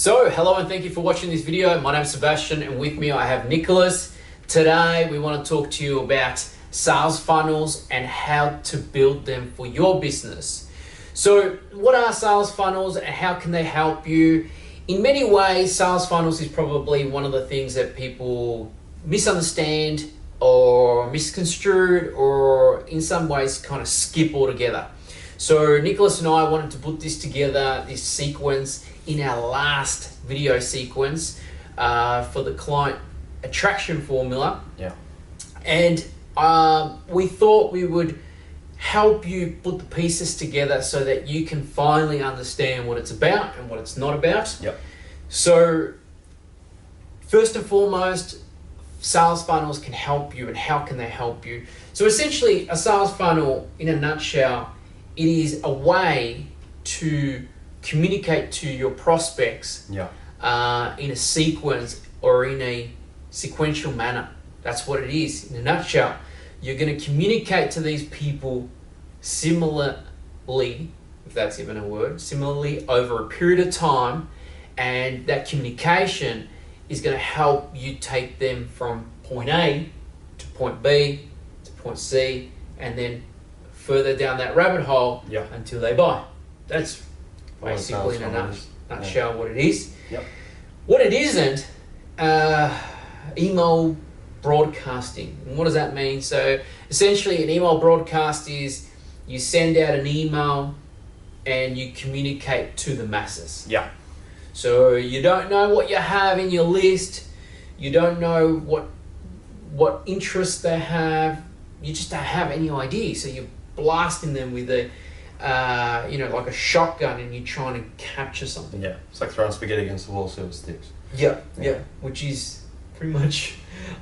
So, hello and thank you for watching this video. My name's Sebastian and with me I have Nicholas. Today we want to talk to you about sales funnels and how to build them for your business. So, what are sales funnels and how can they help you? In many ways, sales funnels is probably one of the things that people misunderstand or misconstrued or in some ways kind of skip altogether. So Nicholas and I wanted to put this together, this sequence, in our last video sequence for the client attraction formula. Yeah. And we thought we would help you put the pieces together so that you can finally understand what it's about and what it's not about. Yep. So first and foremost, sales funnels can help you, and how can they help you? So essentially, a sales funnel, in a nutshell, it is a way to communicate to your prospects in a sequence or in a sequential manner. That's what it is. In a nutshell, you're going to communicate to these people similarly, if that's even a word, similarly over a period of time, and that communication is going to help you take them from point A to point B to point C, and then further down that rabbit hole until they buy. That's basically in a nutshell what it is. Yep. What it isn't, email broadcasting. And what does that mean? So essentially an email broadcast is you send out an email and you communicate to the masses. Yeah. So you don't know what you have in your list, you don't know what interests they have, you just don't have any idea. So you're blasting them with a, like a shotgun, and you're trying to capture something. Yeah, it's like throwing spaghetti against the wall, see what sticks. Yeah, which is pretty much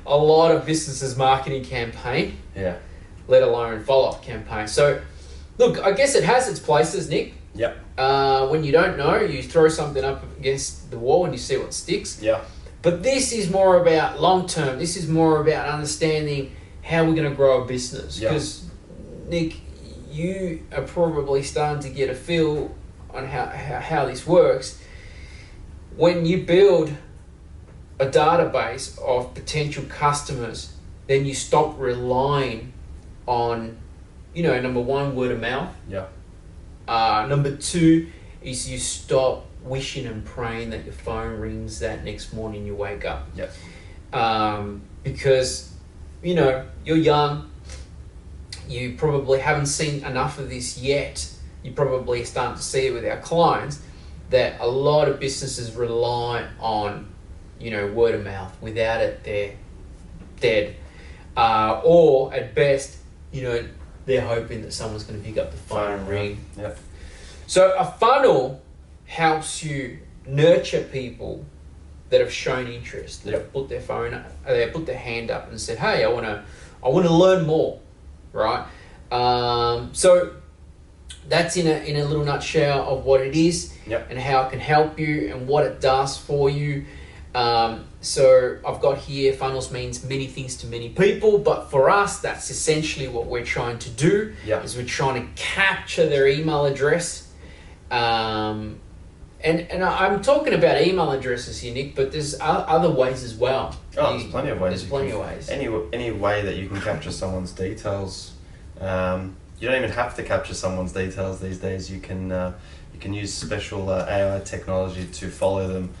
a lot of businesses' marketing campaign. Yeah. Let alone follow-up campaign. So, look, I guess it has its places, Nick. Yep. When you don't know, you throw something up against the wall and you see what sticks. Yeah. But this is more about long-term. This is more about understanding how we're going to grow a business. Because, Nick, you are probably starting to get a feel on how this works. When you build a database of potential customers, then you stop relying on, number one, word of mouth. Yeah. Number two is you stop wishing and praying that your phone rings that next morning you wake up. Yes. Because, you're young, you probably haven't seen enough of this yet. You probably starting to see it with our clients that a lot of businesses rely on, word of mouth. Without it, they're dead. Or at best, they're hoping that someone's going to pick up the phone and ring. Yep. So a funnel helps you nurture people that have shown interest, that have put their phone up, they put their hand up and said, "Hey, I want to learn more," right? So that's in a little nutshell of what it is and how it can help you and what it does for you. So I've got here, funnels means many things to many people, but for us, that's essentially what we're trying to do, is we're trying to capture their email address. And I'm talking about email addresses here, Nick, but there's other ways as well. Oh, there's plenty of ways. There's plenty of ways. Any way that you can capture someone's details. You don't even have to capture someone's details these days. You can use special AI technology to follow them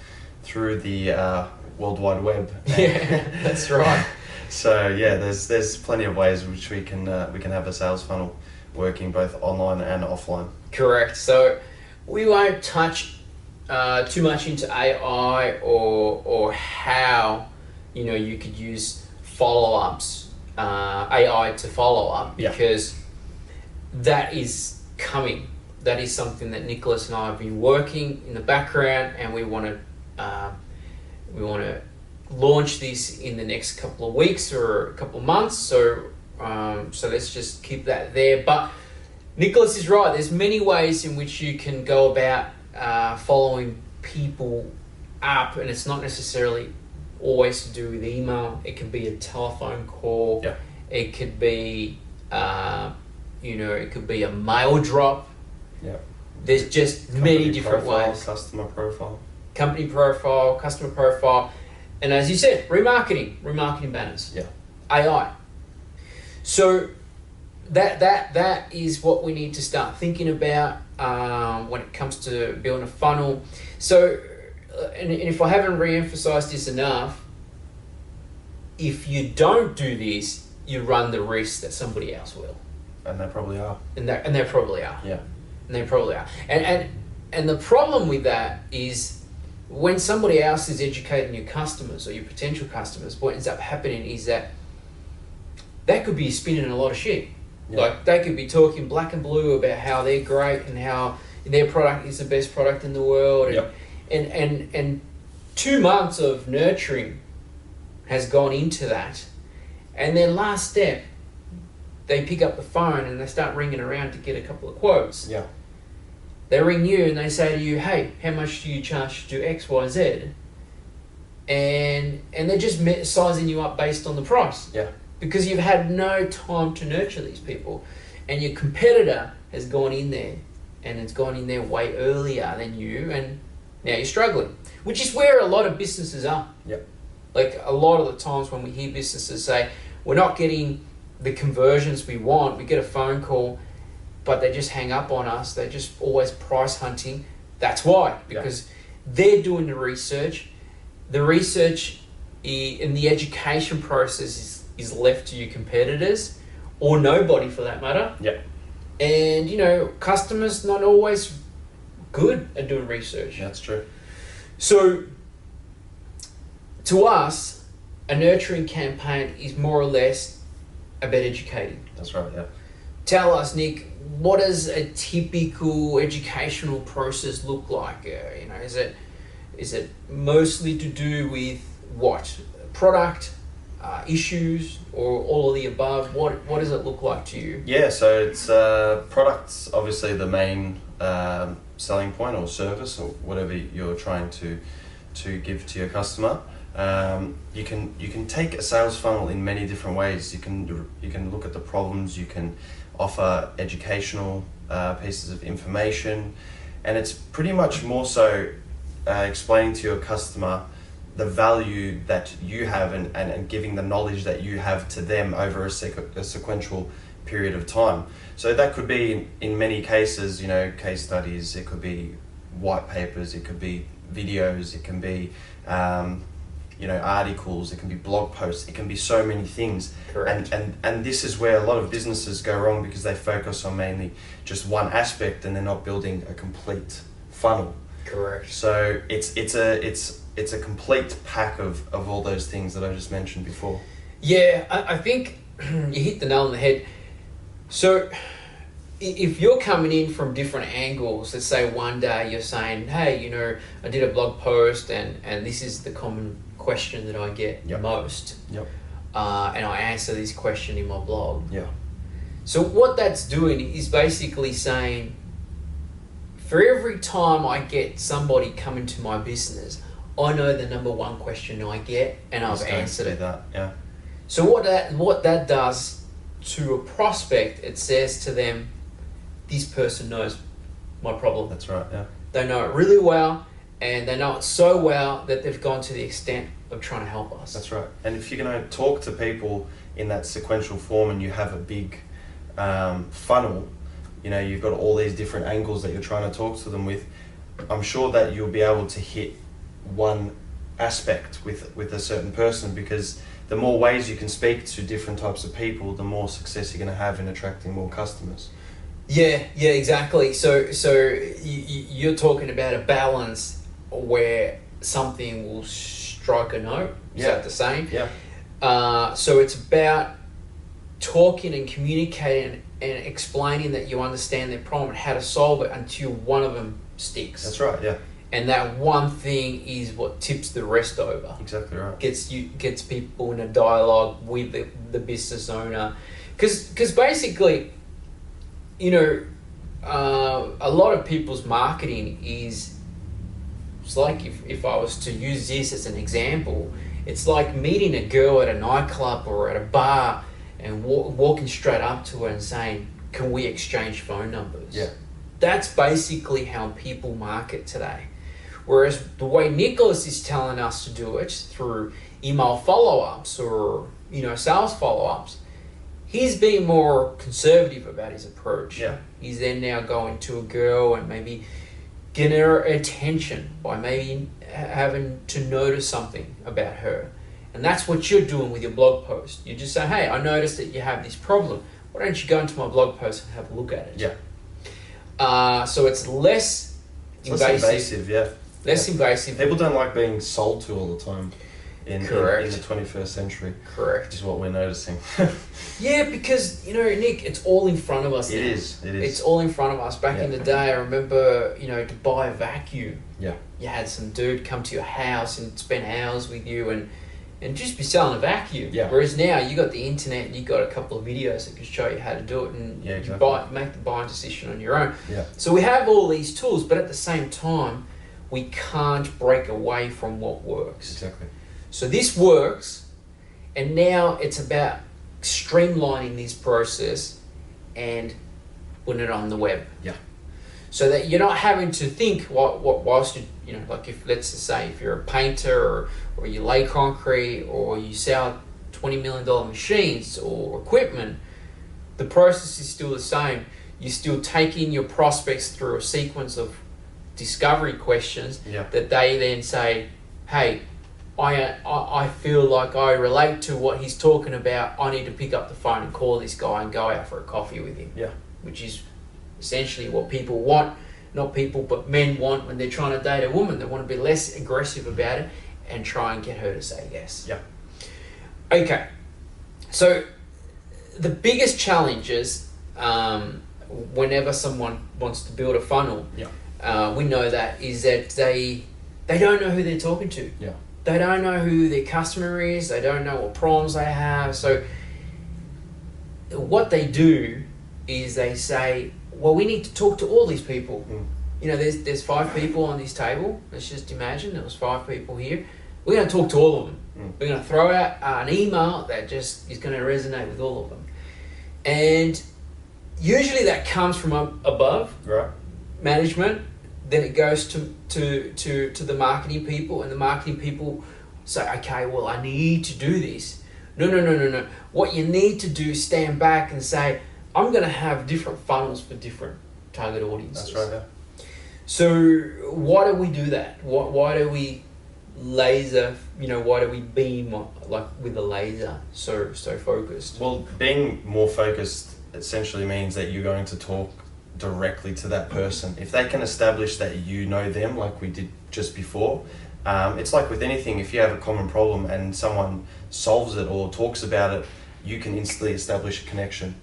through the World Wide Web. Yeah, that's right. So yeah, there's plenty of ways which we can have a sales funnel working both online and offline. Correct. So we won't touch too much into AI or how you could use follow-ups, AI to follow up, because that is coming. That is something that Nicholas and I have been working in the background, and we want to launch this in the next couple of weeks or a couple of months. So let's just keep that there. But Nicholas is right. There's many ways in which you can go about following people up, and it's not necessarily always to do with email. It could be a telephone call. Yeah. It could be, it could be a mail drop. Yeah. There's just many different ways. Customer profile. company profile, customer profile, and as you said, remarketing banners. Yeah. AI. So that is what we need to start thinking about when it comes to building a funnel. So, and if I haven't re-emphasized this enough, if you don't do this, you run the risk that somebody else will. And they probably are. And they probably are. Yeah. And they probably are. And the problem with that is when somebody else is educating your customers or your potential customers, what ends up happening is that could be spinning a lot of shit. Yeah. Like they could be talking black and blue about how they're great and how their product is the best product in the world. And, Yep. and 2 months of nurturing has gone into that. And then last step, they pick up the phone and they start ringing around to get a couple of quotes. Yeah. They ring you and they say to you, hey, how much do you charge to do X, Y, Z? And they're just sizing you up based on the price. Yeah. Because you've had no time to nurture these people. And your competitor has gone in there and it's gone in there way earlier than you, and now you're struggling. Which is where a lot of businesses are. Yep. Like a lot of the times when we hear businesses say, we're not getting the conversions we want, we get a phone call, but they just hang up on us, they're just always price hunting. That's why, because they're doing the research. The research in the education process is left to your competitors, or nobody for that matter. Yep. And, you know, customers not always good at doing research. That's true. So, to us, a nurturing campaign is more or less about educating. That's right, yeah. Tell us, Nick, what does a typical educational process look like? You know, is it mostly to do with what? Product, issues, or all of the above? What does it look like to you? Yeah, so it's products, obviously the main selling point, or service, or whatever you're trying to give to your customer. You can take a sales funnel in many different ways. You can look at the problems. You can offer educational pieces of information, and it's pretty much more so explaining to your customer the value that you have, and giving the knowledge that you have to them over a sequential period of time. So that could be in many cases, you know, case studies. It could be white papers. It could be videos. It can be you know, articles, it can be blog posts, it can be so many things. Correct. And this is where a lot of businesses go wrong, because they focus on mainly just one aspect and they're not building a complete funnel. Correct. So it's a complete pack of all those things that I just mentioned before. Yeah, I think you hit the nail on the head. So if you're coming in from different angles, let's say one day you're saying, hey, you know, I did a blog post and this is the common question that I get most. Yep. And I answer this question in my blog. Yeah. So what that's doing is basically saying, for every time I get somebody coming to my business, I know the number one question I get, and I've answered it. That, yeah. So what that does to a prospect, it says to them, this person knows my problem. That's right, yeah. They know it really well, and they know it so well that they've gone to the extent of trying to help us. That's right. And if you're going to talk to people in that sequential form, and you have a big funnel, you know, you've got all these different angles that you're trying to talk to them with, I'm sure that you'll be able to hit one aspect with a certain person, because the more ways you can speak to different types of people, the more success you're going to have in attracting more customers. Yeah, exactly. So you're talking about a balance where something will strike a note. Is that the same? Yeah. So it's about talking and communicating and explaining that you understand their problem and how to solve it until one of them sticks. That's right, yeah. And that one thing is what tips the rest over. Exactly right. Gets people in a dialogue with the business owner. Because basically, you know, a lot of people's marketing is, it's like if I was to use this as an example, it's like meeting a girl at a nightclub or at a bar and walking straight up to her and saying, can we exchange phone numbers? Yeah. That's basically how people market today. Whereas the way Nicholas is telling us to do it through email follow-ups or, sales follow-ups, he's being more conservative about his approach. Yeah. He's then now going to a girl and maybe getting her attention by maybe having to notice something about her. And that's what you're doing with your blog post. You just say, hey, I noticed that you have this problem. Why don't you go into my blog post and have a look at it? Yeah. So it's less invasive. Less invasive, yeah. Less invasive. People don't like being sold to all the time in the 21st century. Correct. Is what we're noticing. Yeah, because, Nick, it's all in front of us now. It is. It's all in front of us. Back in the day, I remember, to buy a vacuum. Yeah. You had some dude come to your house and spend hours with you and just be selling a vacuum. Yeah. Whereas now you got the internet and you got a couple of videos that can show you how to do it and exactly. you make the buying decision on your own. Yeah. So we have all these tools, but at the same time, we can't break away from what works. Exactly. So this works, and now it's about streamlining this process and putting it on the web. Yeah. So that you're not having to think whilst you, like if let's just say if you're a painter or you lay concrete or you sell $20 million machines or equipment, the process is still the same. You still take in your prospects through a sequence of discovery questions that they then say, hey, I feel like I relate to what he's talking about. I need to pick up the phone and call this guy and go out for a coffee with him. Yeah. Which is essentially what people want, not people, but men want when they're trying to date a woman. They want to be less aggressive about it and try and get her to say yes. Yeah. Okay. So the biggest challenges whenever someone wants to build a funnel, we know that is that they don't know who they're talking to. Yeah. They don't know who their customer is. They don't know what problems they have. So what they do is they say, well, we need to talk to all these people. There's 5 people on this table. Let's just imagine there was 5 people here. We're going to talk to all of them. We're going to throw out an email that just is going to resonate with all of them. And usually that comes from above management. Then it goes to the marketing people, and the marketing people say, okay, well, I need to do this. No. What you need to do is stand back and say, I'm going to have different funnels for different target audiences. That's right, yeah. So why do we do that? Why do we laser, why do we beam like with a laser so focused? Well, being more focused essentially means that you're going to talk directly to that person. If they can establish that you know them, like we did just before, it's like with anything. If you have a common problem and someone solves it or talks about it, you can instantly establish a connection.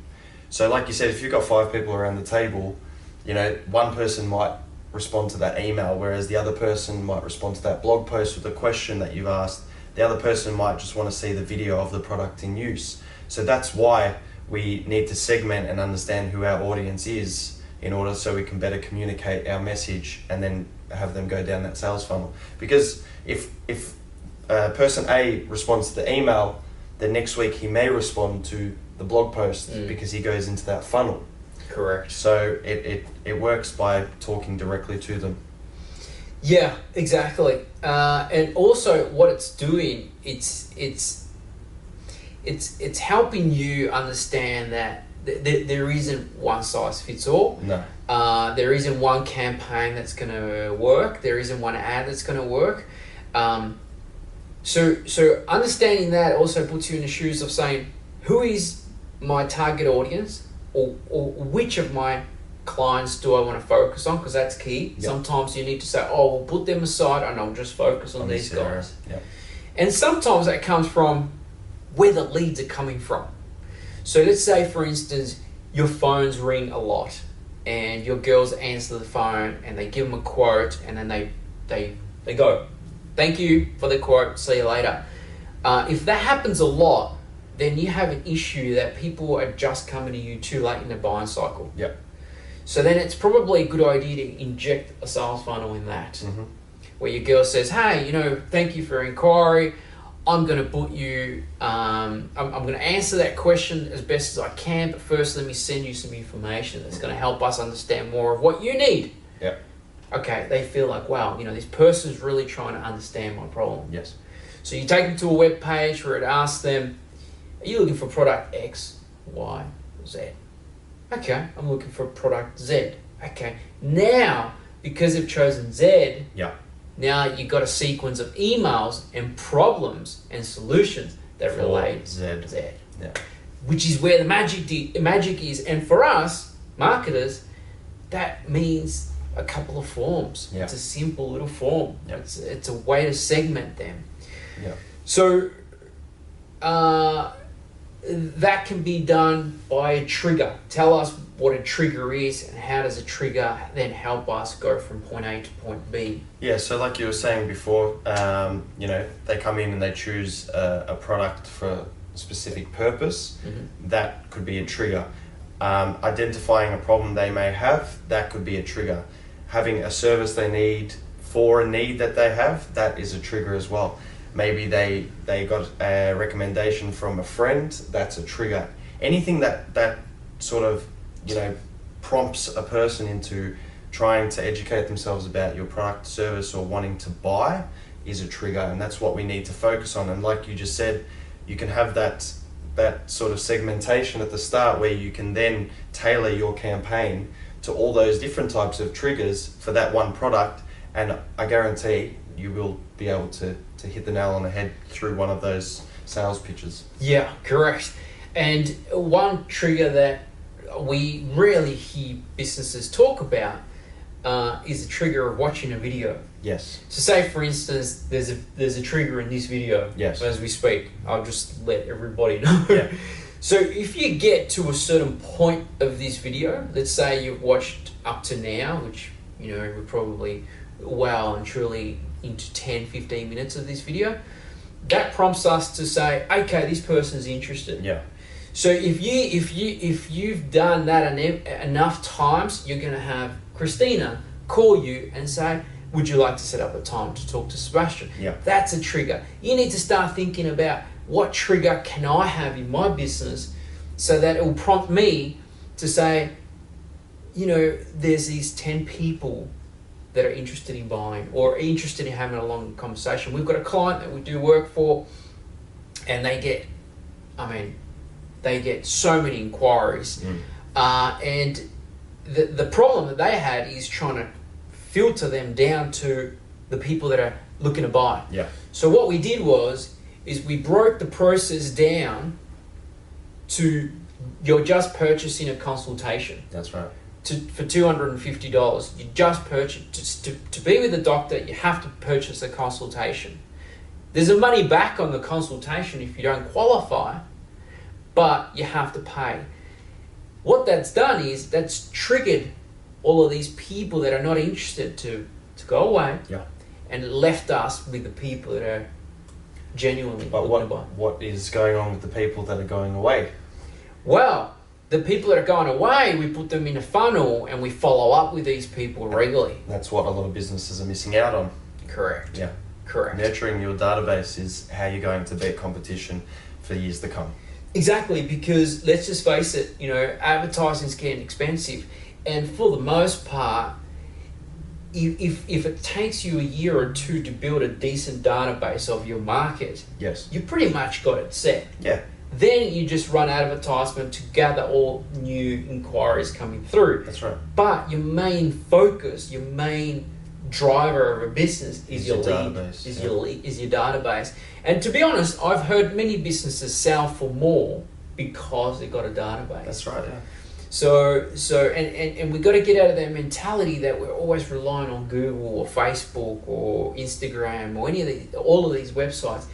So like you said, if you've got 5 people around the table, one person might respond to that email, whereas the other person might respond to that blog post with a question that you've asked. The other person might just want to see the video of the product in use. So that's why we need to segment and understand who our audience is in order so we can better communicate our message and then have them go down that sales funnel. Because if person A responds to the email, then next week he may respond to the blog post because he goes into that funnel. Correct. So it works by talking directly to them. Yeah, exactly. And also what it's doing, it's helping you understand that there isn't one size fits all. No. There isn't one campaign that's going to work. There isn't one ad that's going to work. So understanding that also puts you in the shoes of saying, who is my target audience, or which of my clients do I want to focus on? Because that's key. Yep. Sometimes you need to say, oh, we'll put them aside and I'll just focus on these guys. Yep. And sometimes that comes from where the leads are coming from. So let's say, for instance, your phones ring a lot and your girls answer the phone and they give them a quote and then they go, thank you for the quote, see you later. If that happens a lot, then you have an issue that people are just coming to you too late in the buying cycle. Yep. So then it's probably a good idea to inject a sales funnel in that, where your girl says, hey, thank you for your inquiry. I'm going to put you, I'm going to answer that question as best as I can, but first let me send you some information that's going to help us understand more of what you need. Yep. okay, they feel like, wow, this person's really trying to understand my problem. Yes. So you take them to a web page where it asks them, are you looking for product X, Y, Z? Okay, I'm looking for product Z. Okay, now, because they've chosen Z, Yeah. now you've got a sequence of emails and problems and solutions that relate Z. Yeah. Which is where the magic is. And for us, marketers, that means a couple of forms. Yeah. It's a simple little form. Yeah. It's a way to segment them. Yeah. So that can be done by a trigger. Tell us what a trigger is and how does a trigger then help us go from point A to point B. Yeah, so like you were saying before, they come in and they choose a product for a specific purpose. Mm-hmm. That could be a trigger. Identifying a problem they may have, that could be a trigger. Having a service they need for a need that they have, that is a trigger as well. Maybe they got a recommendation from a friend, that's a trigger. Anything that sort of, prompts a person into trying to educate themselves about your product, service, or wanting to buy is a trigger, and that's what we need to focus on. And like you just said, you can have that sort of segmentation at the start where you can then tailor your campaign to all those different types of triggers for that one product, and I guarantee you will be able to hit the nail on the head through one of those sales pitches. Yeah, correct. And one trigger that we rarely hear businesses talk about is the trigger of watching a video. Yes. So say, for instance, there's a trigger in this video. Yes. As we speak. I'll just let everybody know. Yeah. So if you get to a certain point of this video, let's say you've watched up to now, which, we're probably well and truly into 10, 15 minutes of this video, that prompts us to say, okay, this person's interested. Yeah. So if you've done that enough times, you're going to have Christina call you and say, would you like to set up a time to talk to Sebastian? Yeah. That's a trigger. You need to start thinking about what trigger can I have in my business so that it will prompt me to say, there's these 10 people that are interested in buying or interested in having a long conversation. We've got a client that we do work for, and they get so many inquiries. And the problem that they had is trying to filter them down to the people that are looking to buy. Yeah. So what we did is we broke the process down to you're just purchasing a consultation. That's right. For $250. You just purchase to be with a doctor, you have to purchase a consultation. There's a money back on the consultation if you don't qualify, but you have to pay. What that's done is that's triggered all of these people that are not interested to go away. Yeah. And left us with the people that are genuinely looking to buy. What is going on with the people that are going away? Well, the people that are going away, we put them in a funnel and we follow up with these people regularly. That's what a lot of businesses are missing out on. Correct. Yeah. Correct. Nurturing your database is how you're going to beat competition for years to come. Exactly, because let's just face it, advertising's getting expensive, and for the most part, if it takes you a year or two to build a decent database of your market, Yes. you pretty much got it set. Yeah. Then you just run advertisement to gather all new inquiries coming through. That's right. But your main focus, your main driver of a business is your lead, database. is your database. And to be honest, I've heard many businesses sell for more because they've got a database. That's right. Yeah. So and we've got to get out of that mentality that we're always relying on Google or Facebook or Instagram or all of these websites,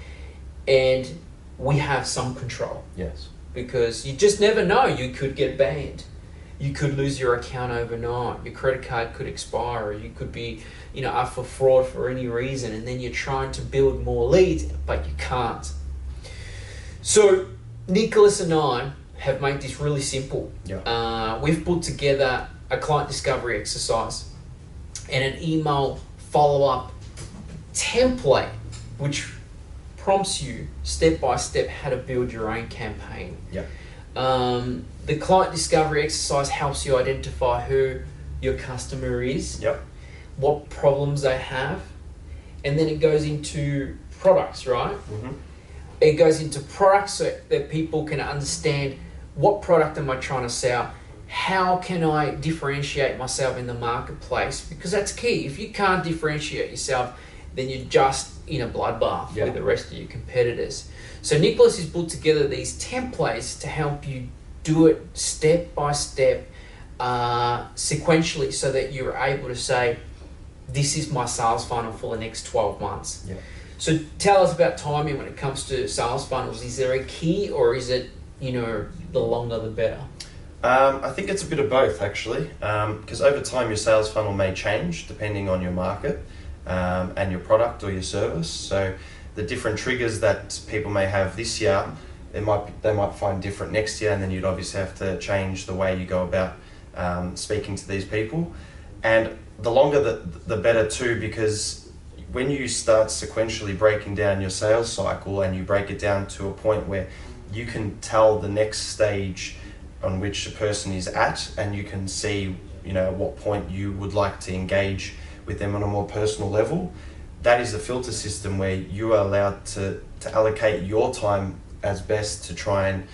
and we have some control. Yes. Because you just never know. You could get banned. You could lose your account overnight. Your credit card could expire. Or you could be, up for fraud for any reason, and then you're trying to build more leads, but you can't. So Nicholas and I have made this really simple. Yeah. We've put together a client discovery exercise and an email follow-up template, which prompts you step by step how to build your own campaign. Yeah. The client discovery exercise helps you identify who your customer is. Yep. what problems they have, and then it goes into products, right? Mm-hmm. It goes into products so that people can understand what product am I trying to sell, how can I differentiate myself in the marketplace, because that's key. If you can't differentiate yourself, then you're just in a bloodbath with the rest of your competitors. So Nicholas has put together these templates to help you do it step by step, sequentially, so that you're able to say, this is my sales funnel for the next 12 months. Yeah. So tell us about timing when it comes to sales funnels. Is there a key, or is it, the longer the better? I think it's a bit of both, actually, because over time your sales funnel may change depending on your market and your product or your service. So the different triggers that people may have this year, they might find different next year, and then you'd obviously have to change the way you go about speaking to these people. And the longer the better too, because when you start sequentially breaking down your sales cycle and you break it down to a point where you can tell the next stage on which a person is at, and you can see, at what point you would like to engage with them on a more personal level, that is a filter system where you are allowed to allocate your time as best to try and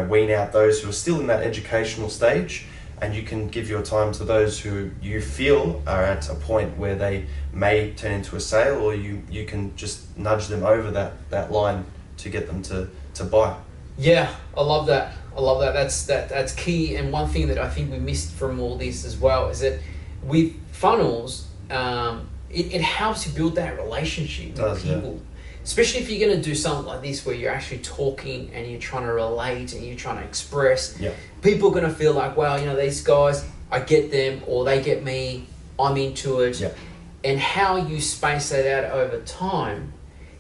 wean out those who are still in that educational stage, and you can give your time to those who you feel are at a point where they may turn into a sale, or you can just nudge them over that line to get them to buy. Yeah, I love that. That's key. And one thing that I think we missed from all this as well is that with funnels, it helps you build that relationship with people. Yeah. Especially if you're going to do something like this where you're actually talking and you're trying to relate and you're trying to express. Yeah. People are going to feel like, well, these guys, I get them, or they get me, I'm into it. Yeah. And how you space that out over time,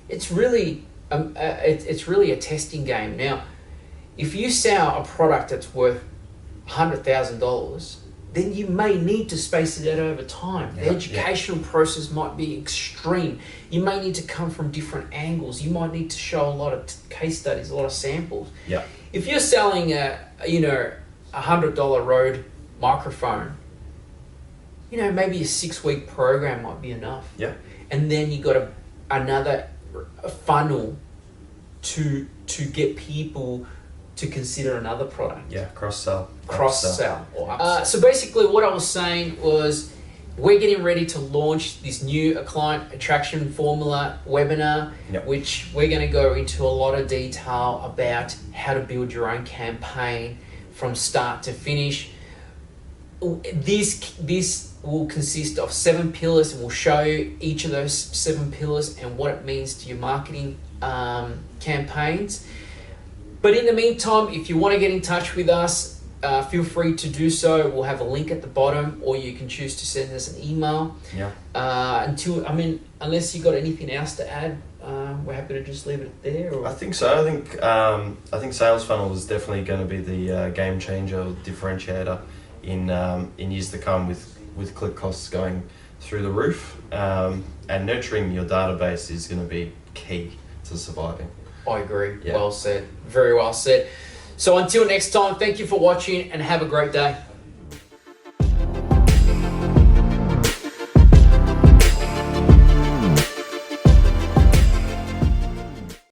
it's really a testing game. Now, if you sell a product that's worth $100,000, then you may need to space it out over time. The educational process might be extreme. You may need to come from different angles. You might need to show a lot of case studies, a lot of samples. Yeah. If you're selling a $100 Rode microphone, maybe a 6-week program might be enough. Yeah. And then you got another funnel to get people to consider another product. Yeah, cross-sell. So basically what I was saying was, we're getting ready to launch this new client attraction formula webinar, which we're going to go into a lot of detail about how to build your own campaign from start to finish. This will consist of 7 pillars, and we'll show you each of those 7 pillars and what it means to your marketing campaigns. But in the meantime, if you want to get in touch with us, feel free to do so. We'll have a link at the bottom, or you can choose to send us an email. Yeah. Unless you got anything else to add, we're happy to just leave it there. Or? I think so. I think sales funnel is definitely going to be the game changer, differentiator in years to come, with click costs going through the roof, and nurturing your database is going to be key to surviving. I agree. Yeah. Well said. Very well said. So until next time, thank you for watching and have a great day.